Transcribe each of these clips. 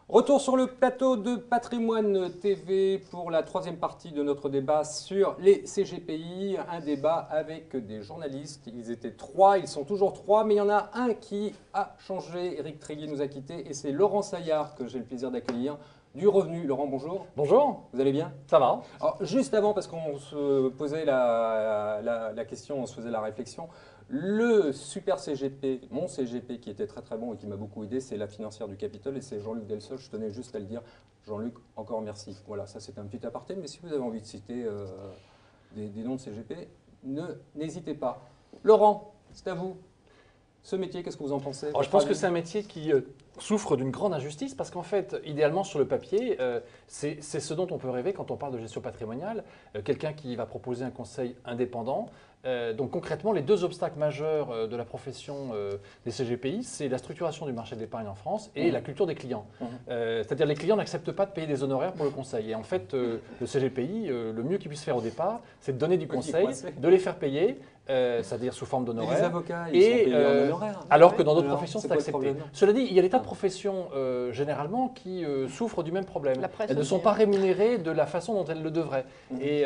Retour sur le plateau de Patrimoine TV pour la troisième partie de notre débat sur les CGPI. Un débat avec des journalistes. Ils étaient trois, ils sont toujours trois, mais il y en a un qui a changé. Éric Tréguier nous a quittés et c'est Laurent Saillard que j'ai le plaisir d'accueillir du Revenu. Laurent, bonjour. Bonjour. Vous allez bien? Ça va. Alors, juste avant, parce qu'on se posait la question, on se faisait la réflexion, le super CGP, mon CGP qui était très très bon et qui m'a beaucoup aidé, c'est la financière du Capitole et c'est Jean-Luc Delsol. Je tenais juste à le dire. Jean-Luc, encore merci. Voilà, ça c'était un petit aparté, mais si vous avez envie de citer des noms de CGP, n'hésitez pas. Laurent, c'est à vous. Ce métier, qu'est-ce que vous en pensez? Alors, je pense que c'est un métier qui souffre d'une grande injustice parce qu'en fait, idéalement sur le papier, c'est ce dont on peut rêver quand on parle de gestion patrimoniale. Quelqu'un qui va proposer un conseil indépendant. Donc concrètement, les deux obstacles majeurs de la profession des CGPI, c'est la structuration du marché de l'épargne en France et la culture des clients. C'est-à-dire les clients n'acceptent pas de payer des honoraires pour le conseil. Et en fait, le CGPI, le mieux qu'il puisse faire au départ, c'est de donner du conseil, de les faire payer, c'est-à-dire sous forme d'honoraires. Les avocats, ils sont payés en honoraires. Alors que dans d'autres professions, c'est quoi le accepté. problème? Cela dit, il y a des tas de professions généralement qui souffrent du même problème. Presse, Elles ne sont pas rémunérées de la façon dont elles le devraient. Et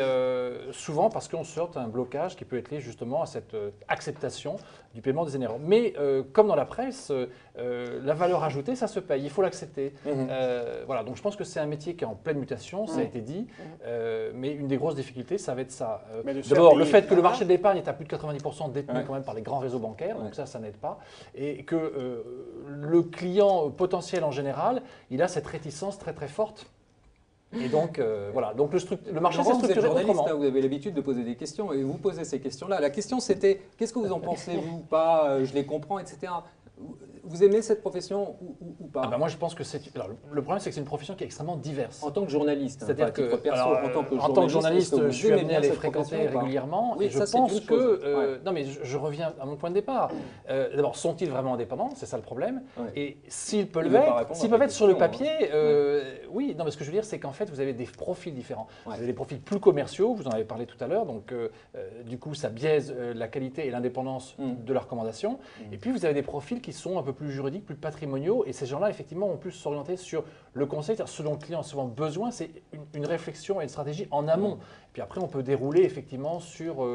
souvent parce qu'on sort un blocage qui peut être lié justement à cette acceptation du paiement des honoraires. Mais comme dans la presse, la valeur ajoutée, ça se paye, il faut l'accepter. Voilà, donc je pense que c'est un métier qui est en pleine mutation, ça a été dit, mais une des grosses difficultés, ça va être ça. D'abord, le fait que le marché de l'épargne est à plus de 90% détenu quand même par les grands réseaux bancaires, donc ça n'aide pas, et que le client potentiel en général, il a cette réticence très très forte. Et donc, voilà. Donc le marché s'est structuré autrement. Vous avez l'habitude de poser des questions et vous posez ces questions-là. La question c'était, qu'est-ce que vous en pensez, vous, pas, je les comprends, etc. Vous aimez cette profession ou pas? Moi, je pense que c'est. Le problème, c'est que c'est une profession qui est extrêmement diverse. En tant que journaliste, c'est-à-dire que, en tant que journaliste, je suis amené à les fréquenter régulièrement et je pense que. Non, mais je reviens à mon point de départ. D'abord, sont-ils vraiment indépendants? C'est ça le problème. Et s'ils peuvent être sur le papier, oui. Non, mais ce que je veux dire, c'est qu'en fait, vous avez des profils différents. Vous avez des profils plus commerciaux, vous en avez parlé tout à l'heure, donc du coup, ça biaise la qualité et l'indépendance de la recommandation. Et puis, vous avez des profils qui sont un peu plus juridiques, plus patrimoniaux, et ces gens-là, effectivement, ont plus s'orienter sur le conseil, c'est-à-dire ce dont le client a souvent besoin, c'est une réflexion et une stratégie en amont. Puis après, on peut dérouler effectivement sur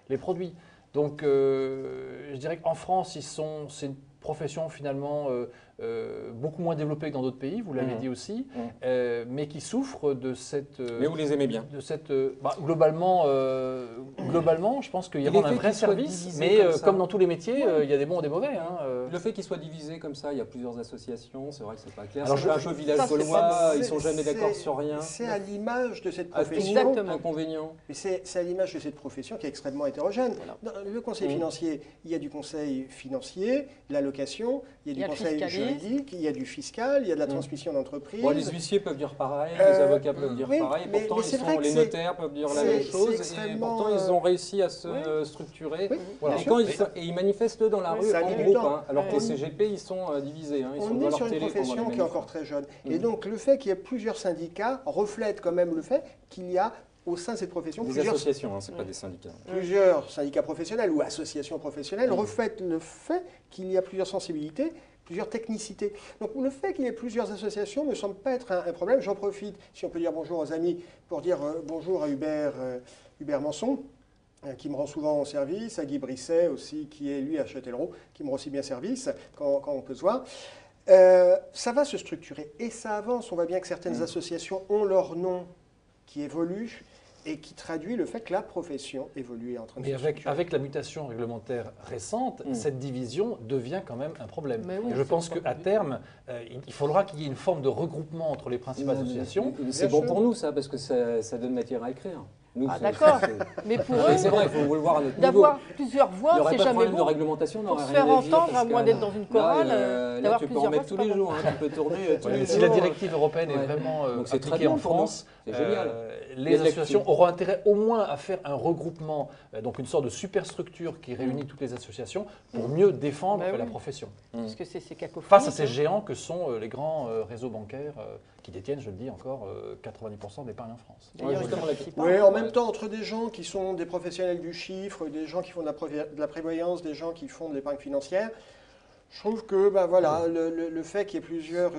les produits. Donc, je dirais qu'en France, c'est une profession finalement beaucoup moins développée que dans d'autres pays, vous l'avez dit aussi, mais qui souffre de cette... mais vous les aimez bien? De cette, globalement, je pense qu'il y a un vrai service, mais comme dans tous les métiers, il y a des bons et des mauvais. Le fait qu'ils soient divisés comme ça, il y a plusieurs associations, c'est vrai que c'est pas clair. C'est un peu village gaulois, ils sont jamais d'accord sur rien. C'est à l'image de cette profession. Exactement. Inconvénient. C'est à l'image de cette profession qui est extrêmement hétérogène. Dans le conseil financier, il y a du conseil financier, l'allocation, il y a du conseil juridique, il y a du fiscal, il y a de la transmission d'entreprise. Bon, les huissiers peuvent dire pareil, les avocats peuvent dire pareil, pourtant les notaires peuvent dire la même chose, et pourtant ils ont réussi à se structurer. Et ils manifestent dans la rue en groupe, alors que les CGP ils sont divisés. On est sur une profession qui est encore très jeune. Et donc le fait qu'il y ait plusieurs syndicats reflète quand même le fait qu'il y a au sein de cette profession, des associations, ce n'est pas des syndicats. Plusieurs syndicats professionnels ou associations professionnelles reflètent le fait qu'il y a plusieurs sensibilités, plusieurs technicités. Donc le fait qu'il y ait plusieurs associations ne me semble pas être un problème. J'en profite, si on peut dire bonjour aux amis, pour dire bonjour à Hubert Manson, qui me rend souvent service, à Guy Brisset aussi, qui est lui à Châtellerault, qui me rend aussi bien service quand on peut se voir. Ça va se structurer et ça avance. On voit bien que certaines associations ont leur nom qui évolue et qui traduit le fait que la profession évolue et est en train de se structurer. Avec la mutation réglementaire récente, cette division devient quand même un problème. Oui, et je pense qu'à terme, il faudra qu'il y ait une forme de regroupement entre les principales associations. C'est bon pour nous ça, parce que ça donne matière à écrire. D'accord, mais pour eux, c'est vrai, il faut le voir à notre niveau. d'avoir plusieurs voix, c'est jamais de bon. réglementation, Pour se faire entendre, à moins d'être dans une chorale, d'avoir tu peux plusieurs en mettre voix, tous les jours, tu peux tourner tous les jours. Si la directive européenne est vraiment appliquée en France, les associations auront intérêt au moins à faire un regroupement, donc une sorte de superstructure qui réunit toutes les associations pour mieux défendre la profession. Parce que c'est cacophonique. Face à ces géants que sont les grands réseaux bancaires qui détiennent, je le dis encore, 90% d'épargne en France. Oui, en même temps, entre des gens qui sont des professionnels du chiffre, des gens qui font de la prévoyance, des gens qui font de l'épargne financière, Je trouve que voilà, le fait qu'il y ait plusieurs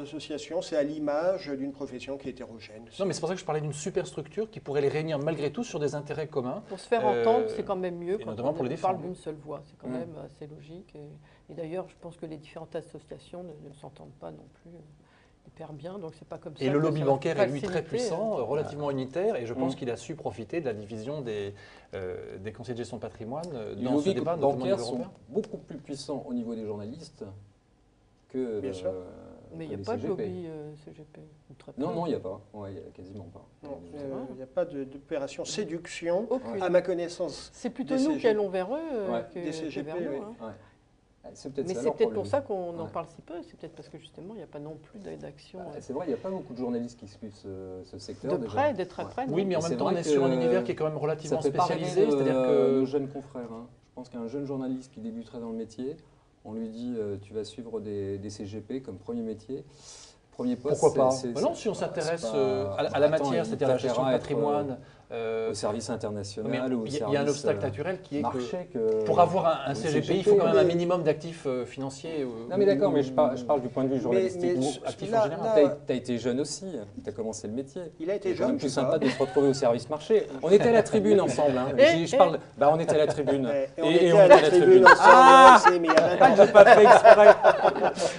associations, c'est à l'image d'une profession qui est hétérogène. Non, mais c'est pour ça que je parlais d'une superstructure qui pourrait les réunir malgré tout sur des intérêts communs. Pour se faire entendre, c'est quand même mieux quand on parle d'une seule voix. C'est quand même assez logique. Et d'ailleurs, je pense que les différentes associations ne s'entendent pas non plus hyper bien, donc c'est pas comme ça. Et le lobby bancaire est lui très puissant, relativement unitaire, et je pense qu'il a su profiter de la division des conseillers de gestion de patrimoine dans ce débat. Les lobbies bancaires sont beaucoup plus puissants au niveau des journalistes que bien sûr. Mais il n'y a pas de lobby CGP. Non, il n'y a pas. Il n'y a quasiment pas. Il n'y a pas d'opération séduction, à ma connaissance. C'est plutôt nous qui allons vers eux des CGP. Mais c'est peut-être pour ça qu'on en parle si peu. C'est peut-être parce que justement, il n'y a pas non plus d'action. C'est vrai, il n'y a pas beaucoup de journalistes qui suivent ce secteur. De près, d'être très près. Oui, mais en même temps, on est sur un univers qui est quand même relativement spécialisé. C'est-à-dire que nos jeunes confrères, je pense qu'un jeune journaliste qui débuterait dans le métier, on lui dit tu vas suivre des CGP comme premier métier. Premier poste, pourquoi pas non, si on s'intéresse à la matière, c'est-à-dire la gestion de patrimoine, au service international ou au service. Il y a un obstacle naturel qui est que pour avoir un CGP, il faut quand même un minimum d'actifs financiers. Non, mais d'accord, mais je parle du point de vue journalistique ou actif en général. Tu as été jeune aussi, tu as commencé le métier. Il a été jeune. C'est plus sympa de se retrouver au service marché. On était à la tribune ensemble. Je parle. On était à la tribune. Et on était à la tribune ensemble. Mais je n'ai pas fait exprès.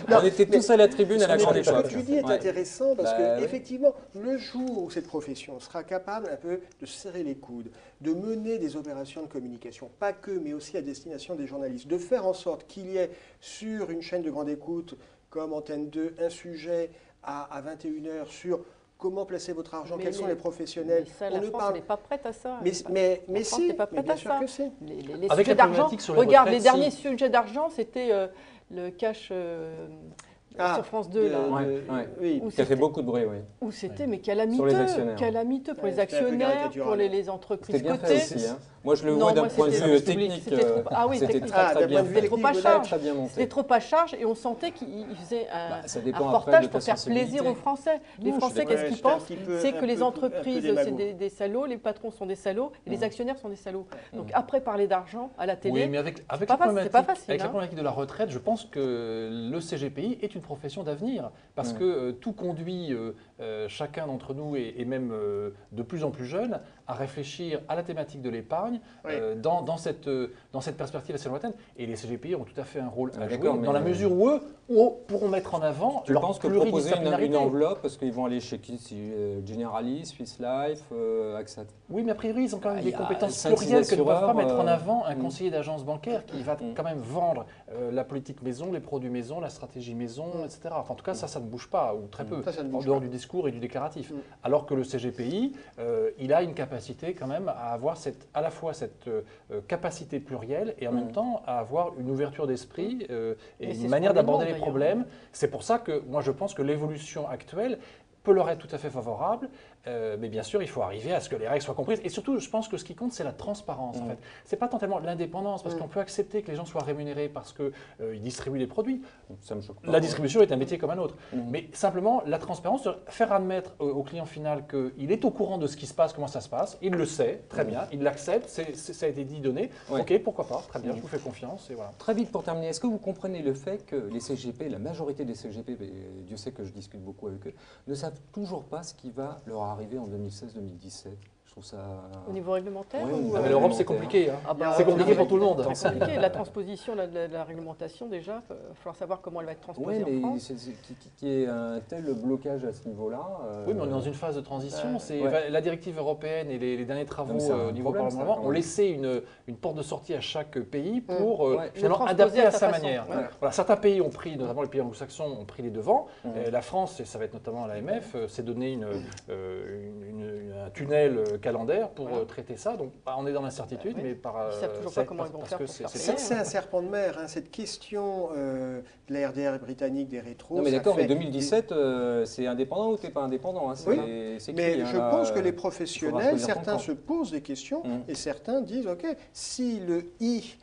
On était tous à la tribune à la grande époque. Ce que tu dis est intéressant parce que effectivement, le jour où cette profession sera capable un peu de serrer les coudes, de mener des opérations de communication, pas que, mais aussi à destination des journalistes, de faire en sorte qu'il y ait sur une chaîne de grande écoute comme Antenne 2 un sujet à 21h sur comment placer votre argent, quels sont les professionnels. Mais ça, la France n'est pas prête à ça. Mais si, bien sûr que c'est. Les sujets d'argent, regarde, les derniers sujets d'argent, c'était le cash... sur France 2, là. Oui, qui a fait beaucoup de bruit, oui. Où c'était, mais calamiteux pour les actionnaires, pour les entreprises cotées. Aussi, hein. Moi, je le vois d'un point de vue technique. C'était très bien fait. C'était trop à charge et on sentait qu'il faisait un reportage pour faire plaisir aux Français. Les Français, qu'est-ce qu'ils pensent? C'est que les entreprises, c'est des salauds, les patrons sont des salauds et les actionnaires sont des salauds. Donc après parler d'argent à la télé, oui, mais avec la problématique de la retraite, je pense que le CGPI est une profession d'avenir parce que tout conduit chacun d'entre nous et même de plus en plus jeunes à réfléchir à la thématique de l'épargne dans cette perspective assez lointaine. Et les CGPI ont tout à fait un rôle à jouer dans la mesure où eux pourront mettre en avant leur pluridisciplinarité. Tu penses que proposer une enveloppe, parce qu'ils vont aller chez qui? Generali, Swiss Life, AXA. Oui, mais a priori, ils ont quand même des compétences plurielles que ne peuvent pas mettre en avant un conseiller d'agence bancaire qui va quand même vendre la politique maison, les produits maison, la stratégie maison, etc. Enfin, en tout cas, ça ne bouge pas, ou très peu, en dehors du discours et du déclaratif. Alors que le CGPI, il a une capacité quand même à avoir à la fois cette capacité plurielle et en même temps à avoir une ouverture d'esprit et une manière d'aborder les problèmes. C'est pour ça que moi je pense que l'évolution actuelle peut leur être tout à fait favorable, mais bien sûr, il faut arriver à ce que les règles soient comprises. Et surtout, je pense que ce qui compte, c'est la transparence. En fait, c'est pas tant tellement l'indépendance, parce qu'on peut accepter que les gens soient rémunérés parce qu'ils distribuent les produits. Ça me choque pas. La distribution est un métier comme un autre. Mais simplement, la transparence, faire admettre au client final qu'il est au courant de ce qui se passe, comment ça se passe, il le sait, très bien, il l'accepte, ça a été dit, donné. Ok, pourquoi pas, très bien, je vous fais confiance. Et voilà. Très vite pour terminer, est-ce que vous comprenez le fait que les CGP, la majorité des CGP, Dieu sait que je discute beaucoup avec eux, ne savent toujours pas ce qui va leur arriver en 2016-2017? Je trouve ça... Au niveau réglementaire mais l'Europe, c'est compliqué. C'est compliqué pour tout le monde. C'est compliqué. La transposition de la réglementation, déjà, il va falloir savoir comment elle va être transposée en France. Qui est un tel blocage à ce niveau-là. Oui, mais on est dans une phase de transition. La directive européenne et les derniers travaux au niveau parlement ont laissé une porte de sortie à chaque pays pour finalement adapter à sa manière. Voilà, certains pays ont pris, notamment les pays anglo-saxons, ont pris les devants. La France, et ça va être notamment à l'AMF, s'est donné un tunnel calendaire pour traiter ça. Donc on est dans l'incertitude, mais par... Ils ne savent toujours pas comment ils vont faire pour faire ça. C'est un serpent de mer, cette question de la RDR britannique, des rétros. Non mais d'accord, mais 2017, c'est indépendant ou tu n'es pas indépendant? Oui, mais je pense que les professionnels, certains se posent des questions et certains disent, OK, si le I...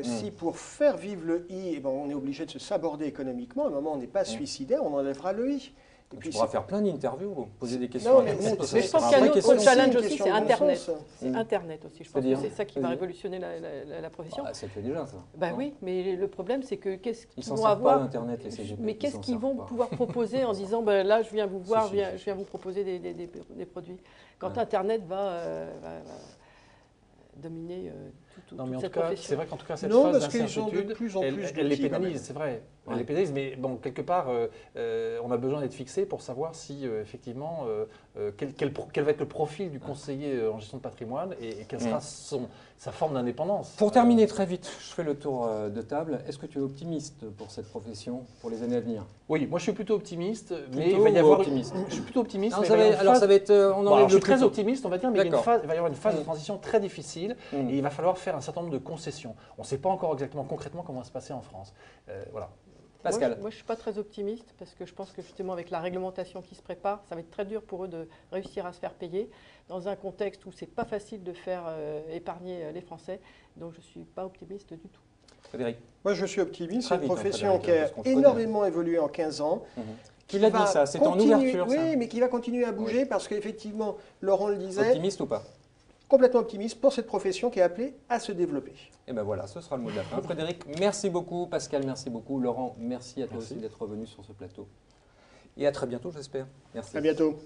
si pour faire vivre le I, on est obligé de se saborder économiquement, à un moment on n'est pas suicidaire, on enlèvera le I. Tu pourras faire plein d'interviews, poser des questions. Mais je pense qu'il y a un autre challenge aussi, c'est Internet. C'est Internet aussi. Je pense que c'est ça qui va révolutionner la profession. Ça fait déjà ça. Oui, mais le problème, c'est que qu'est-ce qu'ils vont avoir Internet, les CGP. Mais qu'est-ce qu'ils vont pouvoir proposer en disant là, je viens vous voir, je viens vous proposer des produits. Quand Internet va dominer toute cette profession. C'est vrai qu'en tout cas, cette phase d'incertitude, elle les pénalise, c'est vrai. Elle les pénalise, mais bon, quelque part, on a besoin d'être fixé pour savoir si, effectivement, quel va être le profil du conseiller en gestion de patrimoine et quelle sera sa forme d'indépendance. Pour terminer très vite, je fais le tour de table. Est-ce que tu es optimiste pour cette profestion, pour les années à venir? Oui, moi je suis plutôt optimiste, mais il va y avoir... Je suis plutôt optimiste. Alors ça va être... je suis très optimiste, on va dire, mais il va y avoir une phase de transition très difficile et il va falloir faire un certain nombre de concessions. On ne sait pas encore exactement concrètement comment ça va se passer en France. Voilà. Pascal. Moi, je ne suis pas très optimiste parce que je pense que justement avec la réglementation qui se prépare, ça va être très dur pour eux de réussir à se faire payer dans un contexte où ce n'est pas facile de faire épargner les Français. Donc je ne suis pas optimiste du tout. Frédéric. Moi, je suis optimiste. C'est une profession qui a énormément évolué en 15 ans. Qui l'a dit ça, c'est en ouverture. Oui, mais qui va continuer à bouger parce qu'effectivement, Laurent le disait. Optimiste ou pas? Complètement optimiste pour cette profession qui est appelée à se développer. Et bien voilà, ce sera le mot de la fin. Frédéric, merci beaucoup. Pascal, merci beaucoup. Laurent, merci à toi aussi d'être revenu sur ce plateau. Et à très bientôt, j'espère. Merci. À bientôt.